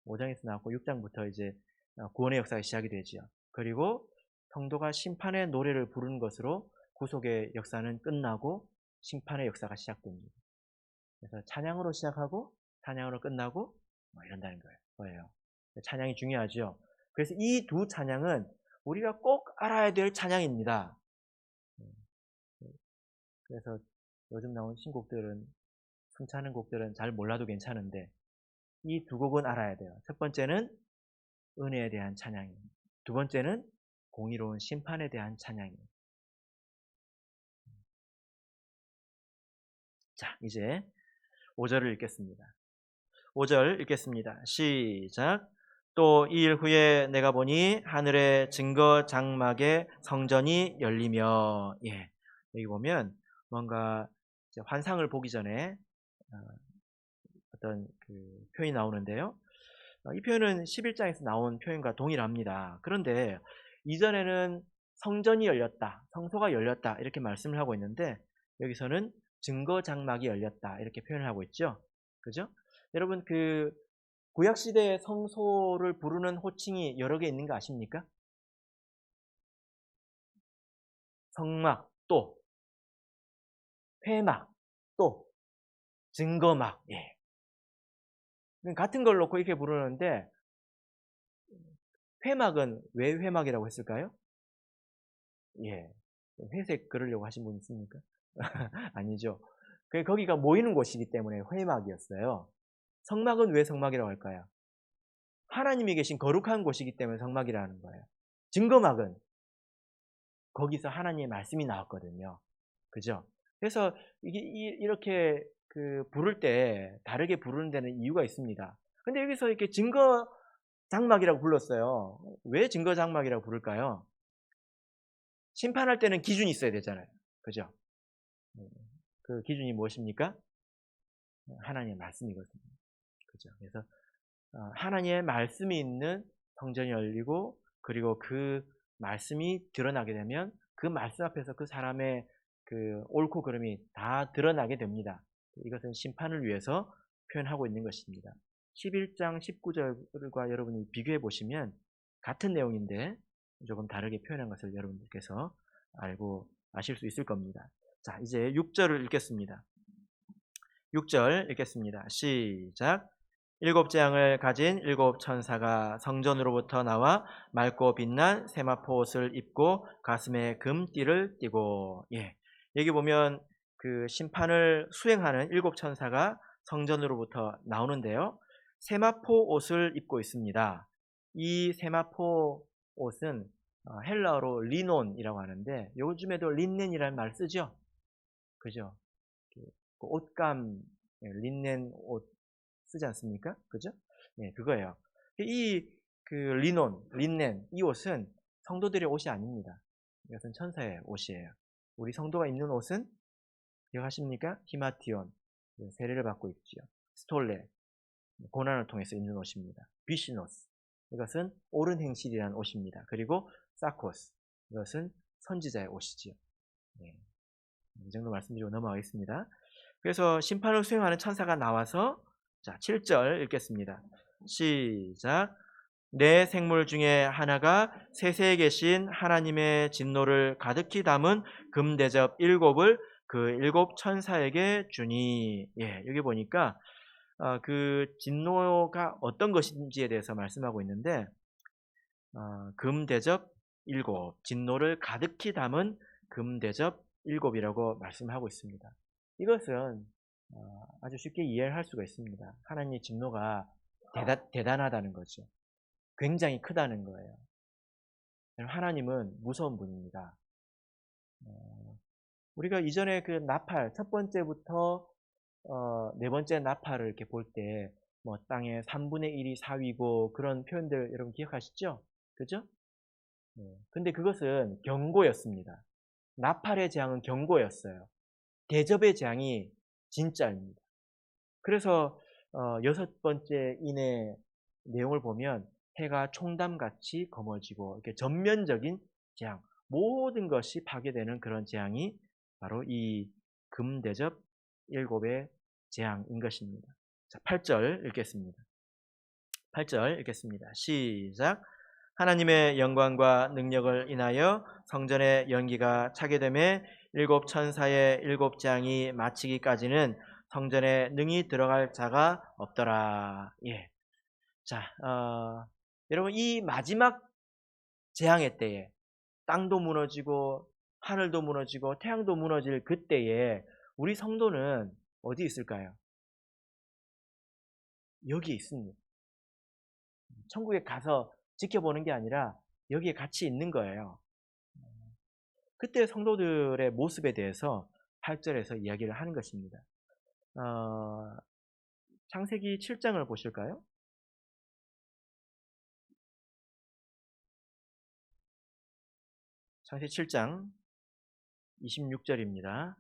5장에서 나왔고 6장부터 이제 구원의 역사가 시작이 되죠. 그리고 성도가 심판의 노래를 부르는 것으로 구속의 역사는 끝나고 심판의 역사가 시작됩니다. 그래서 찬양으로 시작하고 찬양으로 끝나고 이런다는 거예요. 찬양이 중요하죠. 그래서 이 2 찬양은 우리가 꼭 알아야 될 찬양입니다. 그래서 요즘 나온 신곡들은 숨차는 곡들은 잘 몰라도 괜찮은데 이 2 곡은 알아야 돼요. 첫 번째는 은혜에 대한 찬양입니다. 두 번째는 공의로운 심판에 대한 찬양입니다. 자, 이제 5절을 읽겠습니다. 5절 읽겠습니다. 시작. 또 2일 후에 내가 보니 하늘의 증거 장막의 성전이 열리며, 여기 보면 뭔가 환상을 보기 전에 어떤 표현이 나오는데요. 이 표현은 11장에서 나온 표현과 동일합니다. 그런데 이전에는 성전이 열렸다, 성소가 열렸다 이렇게 말씀을 하고 있는데 여기서는 증거 장막이 열렸다 이렇게 표현을 하고 있죠. 그죠? 여러분 구약 시대의 성소를 부르는 호칭이 여러 개 있는 거 아십니까? 성막, 또 회막, 또 증거막. 같은 걸 놓고 이렇게 부르는데 회막은 왜 회막이라고 했을까요? 회색 그러려고 하신 분 있습니까? 아니죠. 거기가 모이는 곳이기 때문에 회막이었어요. 성막은 왜 성막이라고 할까요? 하나님이 계신 거룩한 곳이기 때문에 성막이라는 거예요. 증거막은 거기서 하나님의 말씀이 나왔거든요. 그죠? 그래서 이게 이렇게 부를 때 다르게 부르는 데는 이유가 있습니다. 근데 여기서 이렇게 증거 장막이라고 불렀어요. 왜 증거 장막이라고 부를까요? 심판할 때는 기준이 있어야 되잖아요. 그죠? 그 기준이 무엇입니까? 하나님의 말씀이거든요. 그죠? 그래서 하나님의 말씀이 있는 성전이 열리고, 그리고 그 말씀이 드러나게 되면 그 말씀 앞에서 그 사람의 그 옳고 그름이 다 드러나게 됩니다. 이것은 심판을 위해서 표현하고 있는 것입니다. 11장 19절과 여러분이 비교해 보시면 같은 내용인데 조금 다르게 표현한 것을 여러분들께서 알고 아실 수 있을 겁니다. 자, 이제 6절을 읽겠습니다. 6절 읽겠습니다. 시작. 일곱 재앙을 가진 일곱 천사가 성전으로부터 나와 맑고 빛난 세마포 옷을 입고 가슴에 금띠를 띠고, 여기 보면 그 심판을 수행하는 일곱 천사가 성전으로부터 나오는데요. 세마포 옷을 입고 있습니다. 이 세마포 옷은 헬라어로 리논이라고 하는데, 요즘에도 린넨이라는 말 쓰죠? 그죠? 그 옷감, 린넨 옷 쓰지 않습니까? 그죠? 네, 그거예요. 린넨, 이 옷은 성도들의 옷이 아닙니다. 이것은 천사의 옷이에요. 우리 성도가 입는 옷은 기억하십니까? 히마티온, 세례를 받고 있지요. 스톨레, 고난을 통해서 입는 옷입니다. 비시노스, 이것은 옳은 행실이라는 옷입니다. 그리고 사코스, 이것은 선지자의 옷이지요. 네, 이 정도 말씀드리고 넘어가겠습니다. 그래서 심판을 수행하는 천사가 나와서, 자, 7절 읽겠습니다. 시작. 내 생물 중에 하나가 세세에 계신 하나님의 진노를 가득히 담은 금대접 7을 그 7 천사에게 주니. 여기 보니까 그 진노가 어떤 것인지에 대해서 말씀하고 있는데, 금대접 7, 진노를 가득히 담은 금대접 7이라고 말씀하고 있습니다. 이것은 아주 쉽게 이해할 수가 있습니다. 하나님의 진노가 대단하다는 거죠. 굉장히 크다는 거예요. 하나님은 무서운 분입니다. 우리가 이전에 그 나팔, 첫 번째부터 네 번째 나팔을 이렇게 볼 때, 뭐 땅의 3분의 1이 사위고, 그런 표현들 여러분 기억하시죠? 그죠? 근데 그것은 경고였습니다. 나팔의 재앙은 경고였어요. 대접의 재앙이 진짜입니다. 그래서 여섯 번째 인의 내용을 보면 해가 총담같이 검어지고, 이렇게 전면적인 재앙, 모든 것이 파괴되는 그런 재앙이 바로 이 금대접 7의 재앙인 것입니다. 자, 8절 읽겠습니다. 8절 읽겠습니다. 시작. 하나님의 영광과 능력을 인하여 성전의 연기가 차게 되매 일곱 천사의 일곱 재앙이 마치기까지는 성전에 능히 들어갈 자가 없더라. 자, 여러분, 이 마지막 재앙의 때에 땅도 무너지고 하늘도 무너지고 태양도 무너질 그때에 우리 성도는 어디 있을까요? 여기 있습니다. 천국에 가서 지켜보는 게 아니라 여기에 같이 있는 거예요. 그때 성도들의 모습에 대해서 8절에서 이야기를 하는 것입니다. 창세기 7장을 보실까요? 창세기 7장 26절입니다.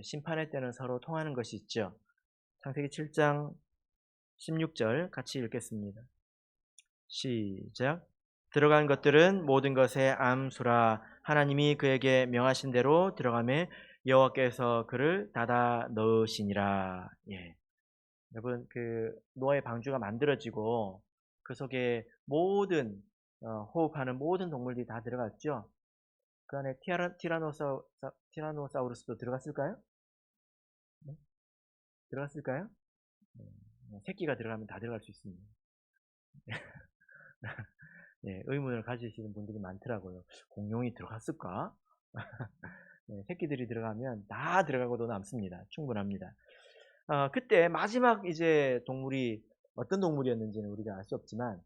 심판의 때는 서로 통하는 것이 있죠. 창세기 7장 16절 같이 읽겠습니다. 시작. 들어간 것들은 모든 것의 암수라. 하나님이 그에게 명하신 대로 들어가매 여호와께서 그를 닫아 넣으시니라. 여러분, 그 노아의 방주가 만들어지고 그 속에 모든 호흡하는 모든 동물들이 다 들어갔죠. 그 안에 티라노사우루스도 들어갔을까요? 네? 들어갔을까요? 새끼가 들어가면 다 들어갈 수 있습니다. 의문을 가지시는 분들이 많더라고요. 공룡이 들어갔을까? 새끼들이 들어가면 다 들어가고도 남습니다. 충분합니다. 그때 마지막 이제 동물이 어떤 동물이었는지는 우리가 알 수 없지만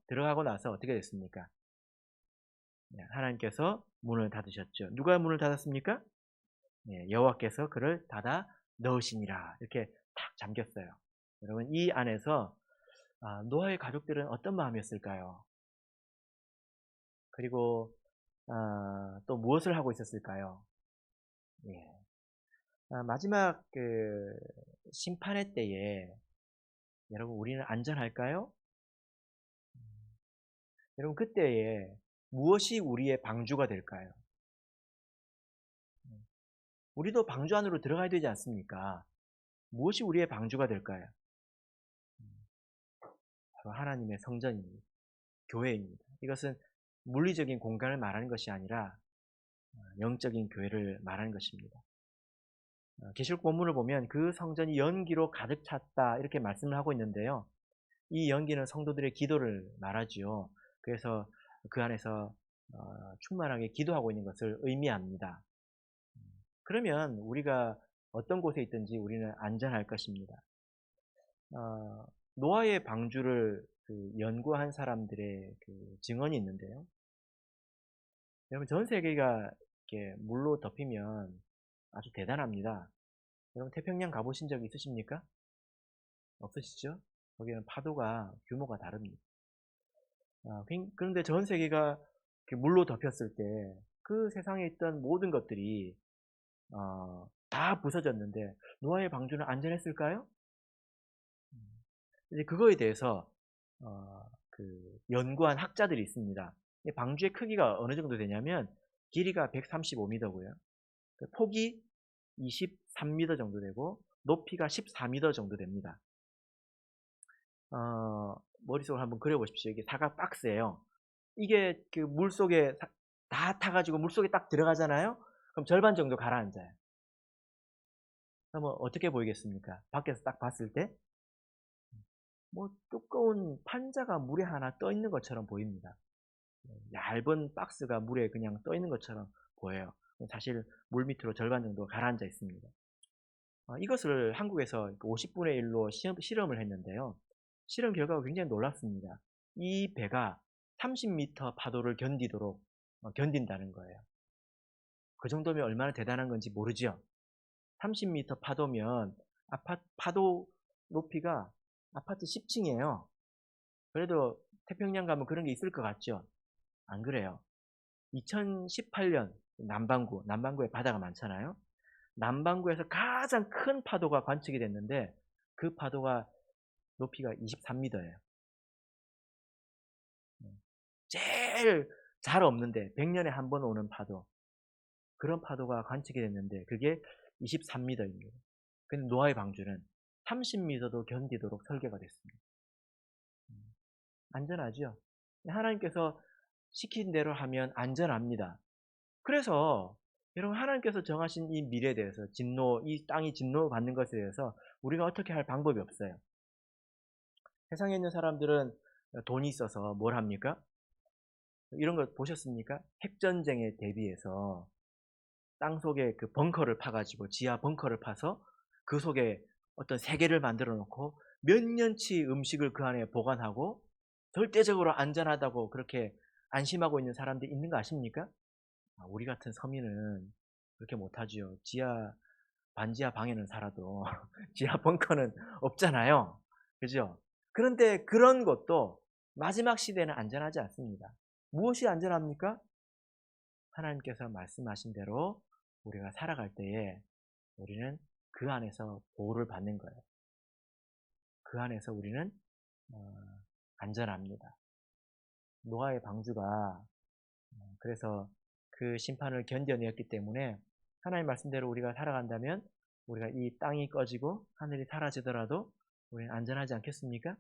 들어가고 나서 어떻게 됐습니까? 네, 하나님께서 문을 닫으셨죠. 누가 문을 닫았습니까? 네, 여호와께서 그를 닫아 넣으시니라. 이렇게 탁 잠겼어요. 여러분 이 안에서 노아의 가족들은 어떤 마음이었을까요? 그리고 또 무엇을 하고 있었을까요? 예. 마지막 그 심판의 때에 여러분 우리는 안전할까요? 여러분 그때에 무엇이 우리의 방주가 될까요? 우리도 방주 안으로 들어가야 되지 않습니까? 무엇이 우리의 방주가 될까요? 바로 하나님의 성전입니다. 교회입니다. 이것은 물리적인 공간을 말하는 것이 아니라 영적인 교회를 말하는 것입니다. 계시록 본문을 보면 그 성전이 연기로 가득 찼다 이렇게 말씀을 하고 있는데요. 이 연기는 성도들의 기도를 말하지요. 그래서 그 안에서 충만하게 기도하고 있는 것을 의미합니다. 그러면 우리가 어떤 곳에 있든지 우리는 안전할 것입니다. 노아의 방주를 연구한 사람들의 그 증언이 있는데요. 여러분 전 세계가 이렇게 물로 덮이면 아주 대단합니다. 여러분 태평양 가보신 적 있으십니까? 없으시죠? 거기는 파도가 규모가 다릅니다. 그런데 전 세계가 물로 덮였을 때 그 세상에 있던 모든 것들이 다 부서졌는데 노아의 방주는 안전했을까요? 이제 그거에 대해서 연구한 학자들이 있습니다. 이 방주의 크기가 어느 정도 되냐면 길이가 135m고요. 폭이 23m 정도 되고 높이가 14m 정도 됩니다. 머릿속으로 한번 그려보십시오. 이게 사각 박스예요. 이게 그 물속에 다 타가지고 물속에 딱 들어가잖아요. 그럼 절반 정도 가라앉아요. 그러면 어떻게 보이겠습니까? 밖에서 딱 봤을 때 뭐 두꺼운 판자가 물에 하나 떠 있는 것처럼 보입니다. 얇은 박스가 물에 그냥 떠 있는 것처럼 보여요. 사실 물 밑으로 절반 정도 가라앉아 있습니다. 이것을 한국에서 50분의 1로 실험을 했는데요. 실험 결과가 굉장히 놀랍습니다. 이 배가 30m 파도를 견딘다는 거예요. 그 정도면 얼마나 대단한 건지 모르죠. 30m 파도면 파도 높이가 아파트 10층이에요. 그래도 태평양 가면 그런 게 있을 것 같죠? 안 그래요. 2018년 남반구에 바다가 많잖아요. 남반구에서 가장 큰 파도가 관측이 됐는데 그 파도가 높이가 23m예요. 제일 잘 없는데 100년에 한 번 오는 파도, 그런 파도가 관측이 됐는데 그게 23m입니다. 근데 노아의 방주는 30m도 견디도록 설계가 됐습니다. 안전하죠? 하나님께서 시킨 대로 하면 안전합니다. 그래서 여러분 하나님께서 정하신 이 미래에 대해서 이 땅이 진노받는 것에 대해서 우리가 어떻게 할 방법이 없어요. 세상에 있는 사람들은 돈이 있어서 뭘 합니까? 이런 거 보셨습니까? 핵전쟁에 대비해서 땅속에 그 벙커를 파가지고 지하 벙커를 파서 그 속에 어떤 세계를 만들어 놓고 몇 년치 음식을 그 안에 보관하고 절대적으로 안전하다고 그렇게 안심하고 있는 사람들이 있는 거 아십니까? 우리 같은 서민은 그렇게 못하지요. 반지하 방에는 살아도 지하 벙커는 없잖아요. 그죠? 그런데 그런 것도 마지막 시대는 안전하지 않습니다. 무엇이 안전합니까? 하나님께서 말씀하신 대로 우리가 살아갈 때에 우리는 그 안에서 보호를 받는 거예요. 그 안에서 우리는 안전합니다. 노아의 방주가 그래서 그 심판을 견뎌내었기 때문에 하나님 말씀대로 우리가 살아간다면 우리가 이 땅이 꺼지고 하늘이 사라지더라도 우리는 안전하지 않겠습니까?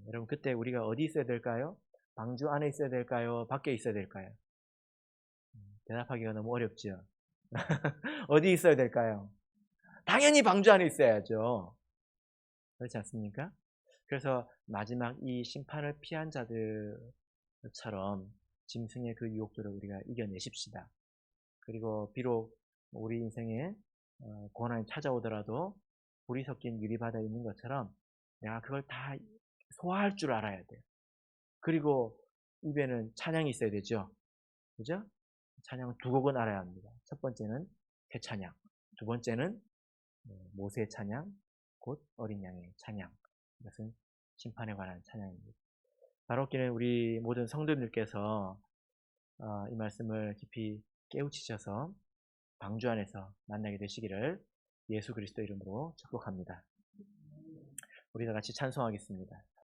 여러분 그때 우리가 어디 있어야 될까요? 방주 안에 있어야 될까요? 밖에 있어야 될까요? 대답하기가 너무 어렵죠. 어디 있어야 될까요? 당연히 방주 안에 있어야죠. 그렇지 않습니까? 그래서 마지막 이 심판을 피한 자들처럼 짐승의 그 유혹들을 우리가 이겨내십시다. 그리고 비록 우리 인생에 고난이 찾아오더라도 불이 섞인 유리바다에 있는 것처럼 내가 그걸 다 소화할 줄 알아야 돼요. 그리고 입에는 찬양이 있어야 되죠. 그죠? 찬양은 두 곡은 알아야 합니다. 첫 번째는 새 찬양, 두 번째는 모세의 찬양, 곧 어린 양의 찬양. 이것은 심판에 관한 찬양입니다. 바로기는 우리 모든 성도님들께서 이 말씀을 깊이 깨우치셔서 방주 안에서 만나게 되시기를 예수 그리스도 이름으로 축복합니다. 우리 다 같이 찬송하겠습니다.